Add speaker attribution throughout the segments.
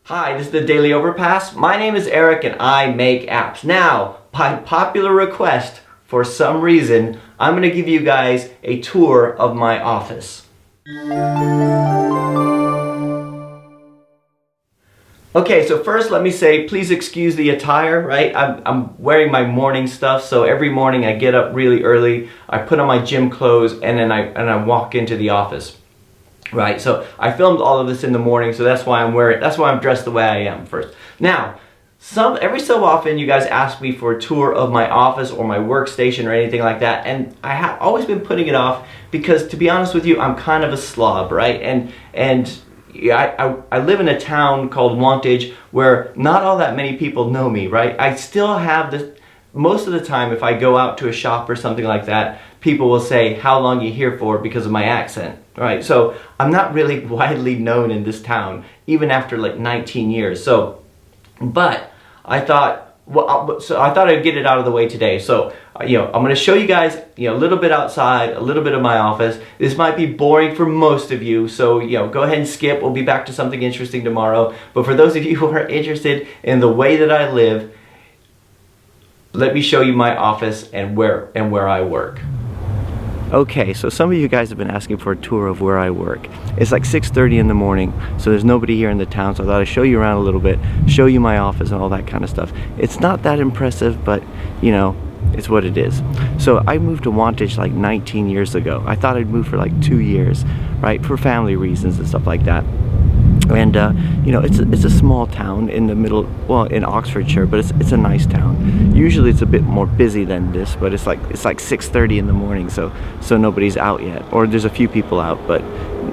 Speaker 1: Hi, this is the Daily Overpass. My name is Eric and I make apps. Now, by popular request, for some reason, I'm going to give you guys a tour of my office. Okay, so first let me say, please excuse the attire, right? I'm wearing my morning stuff, so every morning I get up really early, I put on my gym clothes, and then I walk into the office. Right, so I filmed all of this in the morning, so that's why I'm dressed the way I am first. Now, every so often you guys ask me for a tour of my office or my workstation or anything like that, and I have always been putting it off because, to be honest with you, I'm kind of a slob, right? And yeah, I live in a town called Wantage where not all that many people know me, right? I still have this, most of the time if I go out to a shop or something like that, people will say, "How long you here for?" because of my accent, right? So I'm not really widely known in this town, even after like 19 years. So, but I thought, I thought I'd get it out of the way today. So, I'm going to show you guys, a little bit outside, a little bit of my office. This might be boring for most of you, so, go ahead and skip. We'll be back to something interesting tomorrow. But for those of you who are interested in the way that I live, let me show you my office and where I work. Okay, so some of you guys have been asking for a tour of where I work. It's like 6:30 in the morning, so there's nobody here in the town, so I thought I'd show you around a little bit, show you my office and all that kind of stuff. It's not that impressive, but it's what it is. So I moved to Wantage like 19 years ago. I thought I'd move for like 2 years, right, for family reasons and stuff like that. And it's a small town in the middle, well, in Oxfordshire, but it's a nice town. Usually it's a bit more busy than this, but it's like 6:30 in the morning, so nobody's out yet, or there's a few people out, but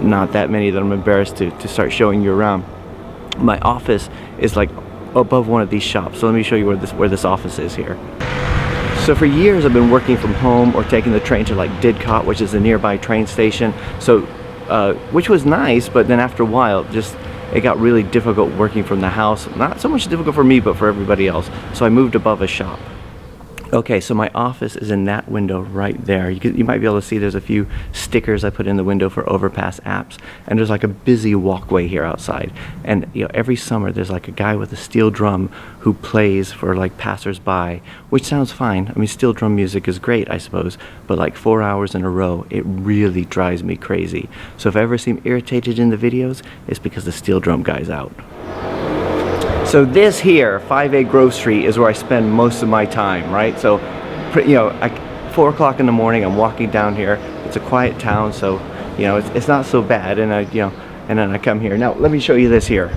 Speaker 1: not that many that I'm embarrassed to start showing you around. My office is like above one of these shops, so let me show you where this office is here. So for years I've been working from home or taking the train to like decor, which is a nearby train station. So which was nice, but then after a while, it got really difficult working from the house. Not so much difficult for me, but for everybody else. So I moved above a shop. Okay, so my office is in that window right there. You might be able to see there's a few stickers I put in the window for Overpass apps, and there's like a busy walkway here outside. And every summer there's like a guy with a steel drum who plays for like passers-by, which sounds fine. I mean, steel drum music is great, I suppose, but like 4 hours in a row, it really drives me crazy. So if I ever seem irritated in the videos, it's because the steel drum guy's out. So this here, 5A Grove Street, is where I spend most of my time, right? So, 4 o'clock in the morning, I'm walking down here. It's a quiet town, so, it's not so bad. And and then I come here. Now, let me show you this here.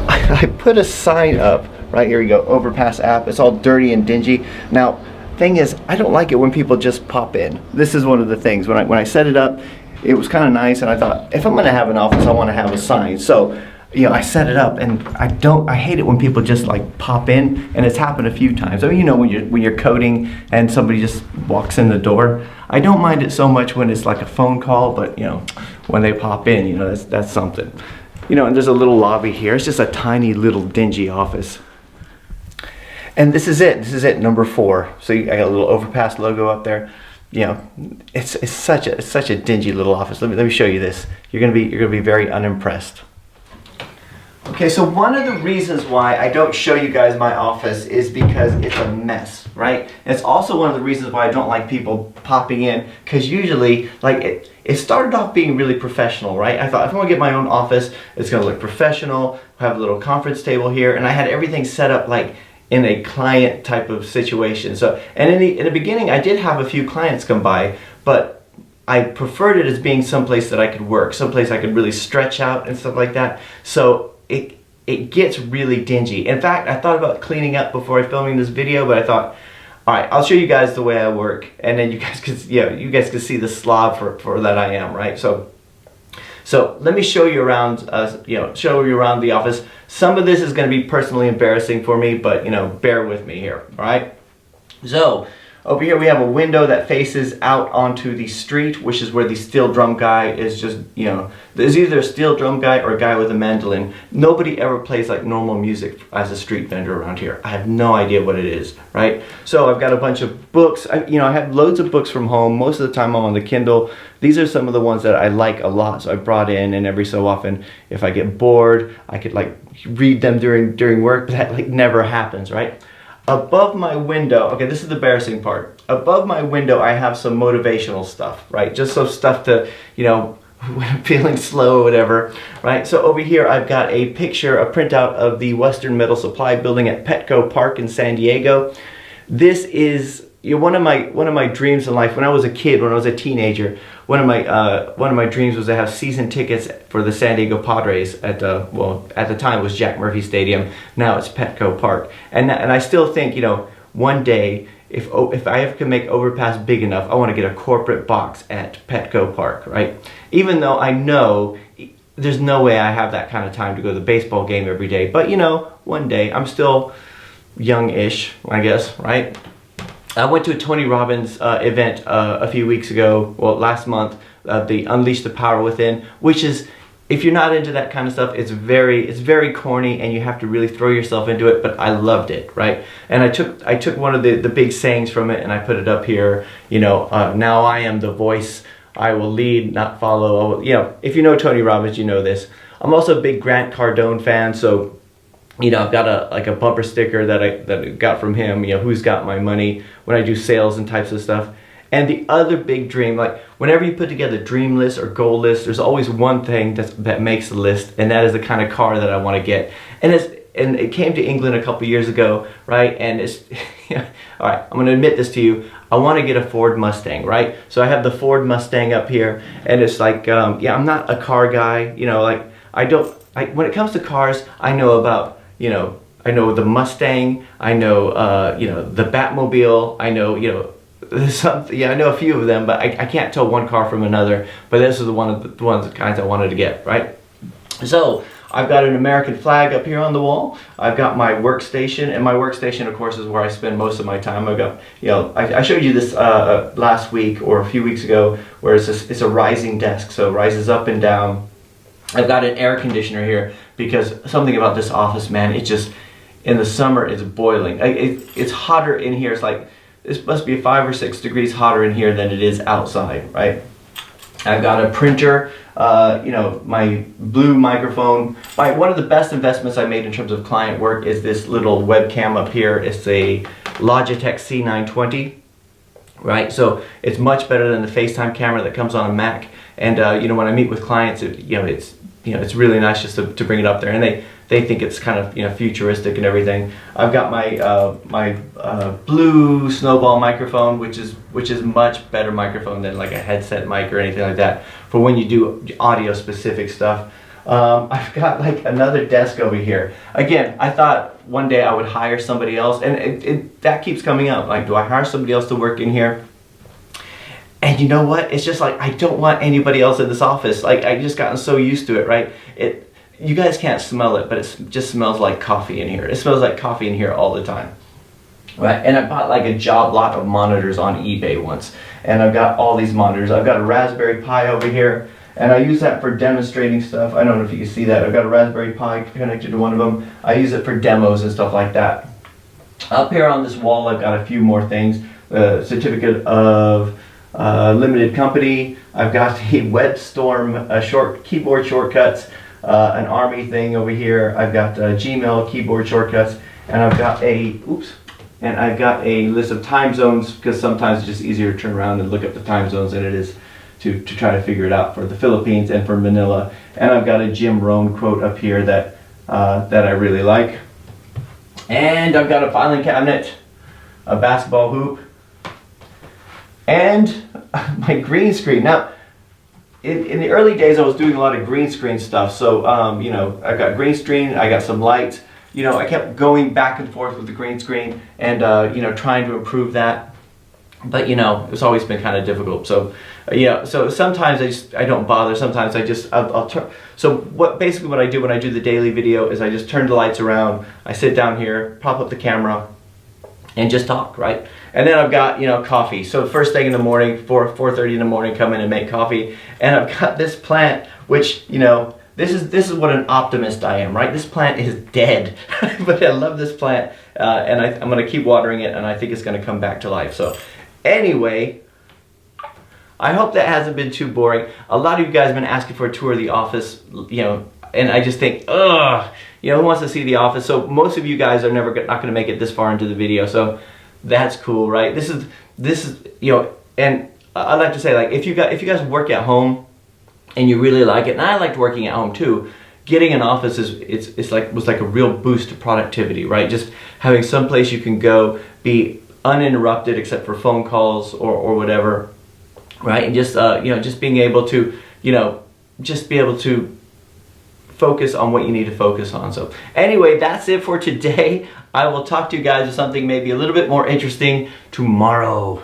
Speaker 1: I put a sign up, right here you go, Overpass app. It's all dirty and dingy. Now, thing is, I don't like it when people just pop in. This is one of the things. When I set it up, it was kind of nice, and I thought, if I'm going to have an office, I want to have a sign. So, I set it up, and I hate it when people just like pop in, and it's happened a few times. I mean, when you're coding and somebody just walks in the door. I don't mind it so much when it's like a phone call, but when they pop in, that's something. And there's a little lobby here. It's just a tiny little dingy office. And this is it. This is it, number 4. So I got a little Overpass logo up there. It's such a dingy little office. Let me show you this. You're gonna be very unimpressed. Okay, so one of the reasons why I don't show you guys my office is because it's a mess, right? And it's also one of the reasons why I don't like people popping in, because usually, like, it started off being really professional, right? I thought, if I want to get my own office, it's gonna look professional, have a little conference table here, and I had everything set up like in a client type of situation. So, and in the beginning, I did have a few clients come by, but I preferred it as being someplace that I could work, someplace I could really stretch out and stuff like that. So it gets really dingy. In fact, I thought about cleaning up before filming this video, but I thought, all right, I'll show you guys the way I work, and then you guys could see the slob for that I am, right? So let me show you around, the office. Some of this is going to be personally embarrassing for me, but bear with me here, all right? So Over here we have a window that faces out onto the street, which is where the steel drum guy is just, you know, there's either a steel drum guy or a guy with a mandolin. Nobody ever plays like normal music as a street vendor around here. I have no idea what it is, right? So I've got a bunch of books. I have loads of books from home. Most of the time I'm on the Kindle. These are some of the ones that I like a lot, so I brought in, and every so often, if I get bored, I could like read them during work, but that like never happens, right? Above my window, okay, this is the embarrassing part. Above my window, I have some motivational stuff, right? Just some stuff to, you know, when I'm feeling slow or whatever, right? So over here, I've got a picture, a printout of the Western Metal Supply building at Petco Park in San Diego. This is, you know, one of my dreams in life. When I was a kid, when I was a teenager, one of my dreams was to have season tickets for the San Diego Padres at the time it was Jack Murphy Stadium. Now it's Petco Park, and I still think, you know, one day if I ever can make Overpass big enough, I want to get a corporate box at Petco Park, right? Even though I know there's no way I have that kind of time to go to the baseball game every day, but you know, one day. I'm still young-ish, I guess, right? I went to a Tony Robbins event a few weeks ago, well, last month, the Unleash the Power Within, which is, if you're not into that kind of stuff, it's very corny and you have to really throw yourself into it, but I loved it, right? And I took one of the big sayings from it and I put it up here, you know, now I am the voice, I will lead, not follow. You know, if you know Tony Robbins, you know this. I'm also a big Grant Cardone fan, so you know, I've got a bumper sticker that I got from him, you know, who's got my money, when I do sales and types of stuff. And the other big dream, like whenever you put together dream lists or goal lists, there's always one thing that makes the list, and that is the kind of car that I want to get. And it came to England a couple years ago, right? And it's, all right, I'm gonna admit this to you. I want to get a Ford Mustang, right? So I have the Ford Mustang up here, and it's like, yeah, I'm not a car guy, you know, like when it comes to cars, I know about, you know, I know the Mustang, I know, you know, the Batmobile, I know, you know, I know a few of them, but I can't tell one car from another, but this is one of the kinds I wanted to get, right? So, I've got an American flag up here on the wall, I've got my workstation, and my workstation, of course, is where I spend most of my time. I've got, you know, I showed you this last week or a few weeks ago, where it's a rising desk, so it rises up and down. I've got an air conditioner here because something about this office, man, it just, in the summer it's boiling. It's hotter in here. It's like, this must be 5 or 6 degrees hotter in here than it is outside, right? I've got a printer, you know, my blue microphone. One of the best investments I made in terms of client work is this little webcam up here. It's a Logitech C920. Right, so it's much better than the FaceTime camera that comes on a Mac. And you know, when I meet with clients, it's really nice just to bring it up there, and they think it's kind of, you know, futuristic and everything. I've got my blue Snowball microphone, which is much better microphone than like a headset mic or anything like that for when you do audio specific stuff. I've got like another desk over here. Again, I thought one day I would hire somebody else, and that keeps coming up. Like, do I hire somebody else to work in here? And you know what? It's just like, I don't want anybody else in this office. Like, I just gotten so used to it, right? You guys can't smell it, but it just smells like coffee in here. It smells like coffee in here all the time. Right? And I bought like a job lot of monitors on eBay once. And I've got all these monitors. I've got a Raspberry Pi over here, and I use that for demonstrating stuff. I don't know if you can see that. I've got a Raspberry Pi connected to one of them. I use it for demos and stuff like that. Up here on this wall, I've got a few more things. Certificate of limited company. I've got the WebStorm keyboard shortcuts, an Army thing over here. I've got Gmail keyboard shortcuts, and I've got a list of time zones, because sometimes it's just easier to turn around and look up the time zones than it is to try to figure it out for the Philippines and for Manila. And I've got a Jim Rohn quote up here that I really like. And I've got a filing cabinet, a basketball hoop, and my green screen. Now, in the early days, I was doing a lot of green screen stuff. So, you know, I got green screen, I got some lights. You know, I kept going back and forth with the green screen and, you know, trying to improve that. But, you know, it's always been kind of difficult. So, yeah, so sometimes I don't bother. Sometimes I'll turn. So basically what I do when I do the daily video is I just turn the lights around. I sit down here, pop up the camera, and just talk, right? And then I've got, you know, coffee. So first thing in the morning, 4:30 in the morning, come in and make coffee. And I've got this plant, which, you know, this is what an optimist I am, right? This plant is dead, but I love this plant, and I'm gonna keep watering it, and I think it's gonna come back to life. So anyway, I hope that hasn't been too boring. A lot of you guys have been asking for a tour of the office, you know, and I just think, ugh, you know, who wants to see the office? So most of you guys are not gonna make it this far into the video, so that's cool, right? This is, you know, and I'd like to say, like, if you guys work at home and you really like it, and I liked working at home too, getting an office was like a real boost to productivity, right? Just having some place you can go, be uninterrupted except for phone calls or whatever, right? And just you know, just being able to, you know, just be able to focus on what you need to focus on. So anyway, that's it for today. I will talk to you guys with something maybe a little bit more interesting tomorrow.